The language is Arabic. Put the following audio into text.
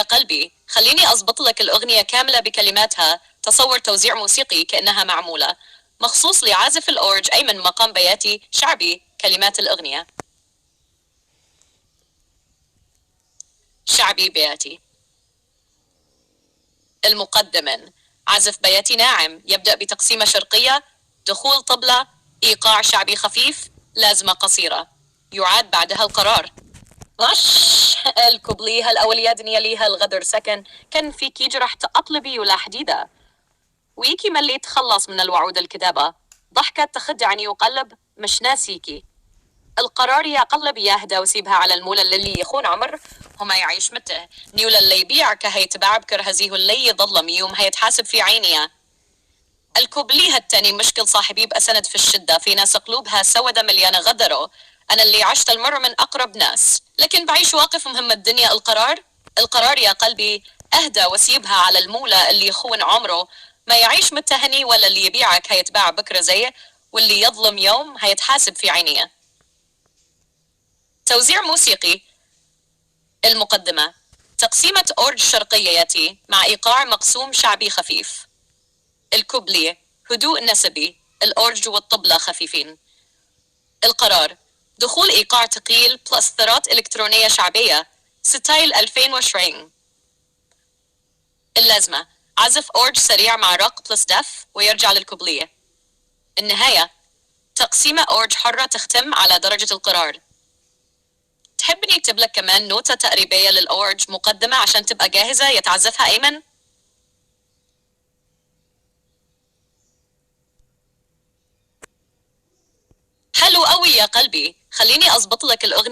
يا قلبي، خليني أضبط لك الأغنية كاملة بكلماتها. تصور توزيع موسيقي كأنها معمولة مخصوص لعازف الأورج أيمن مقام بياتي شعبي. كلمات الأغنية: شعبي بياتي. المقدم: عزف بياتي ناعم يبدأ بتقسيمة شرقية، دخول طبلة، إيقاع شعبي خفيف، لازمة قصيرة، يعاد بعدها القرار. غش الكوبليه الأولية دنيا ليها الغدر سكن، كان فيكي جرح تقلبي ولا حديدة، ويكي ملي تخلص من الوعود الكذابة، ضحكة تخدعني وقلب مش ناسيكي. القرار يا قلب يهدى وسيبها على المولى اللي يخون عمر وما يعيش مته، نيولا اللي يبيعك هيتباع بكر هزيه اللي يظلم يوم هيتحاسب في عينيا. الكوبليه التاني: مشكل صاحبي بأسند في الشدة، في ناس قلوبها سودة مليانة غدروا، أنا اللي عشت المر من أقرب ناس لكن بعيش واقف مهم الدنيا. القرار يا قلبي أهدى وسيبها على المولى اللي يخون عمره ما يعيش متهني، ولا اللي يبيعك هيتباع بكرة زيه، واللي يظلم يوم هيتحاسب في عينيه. توزيع موسيقي: المقدمة: تقسيمة أورج شرقية ياتي مع إيقاع مقسوم شعبي خفيف. الكوبليه: هدوء نسبي، الأورج والطبلة خفيفين. القرار: دخول إيقاع ثقيل بلس ثرات إلكترونية شعبية ستايل 2020. اللازمة: عزف أورج سريع مع رق بلس دف ويرجع للكوبليه. النهاية: تقسيمة أورج حرة تختم على درجة القرار. تحبني اكتب لك كمان نوتة تقريبية للأورج مقدمة عشان تبقى جاهزة يتعزفها أيمن؟ حلو قوي يا قلبي، خليني أضبط لك الأغنية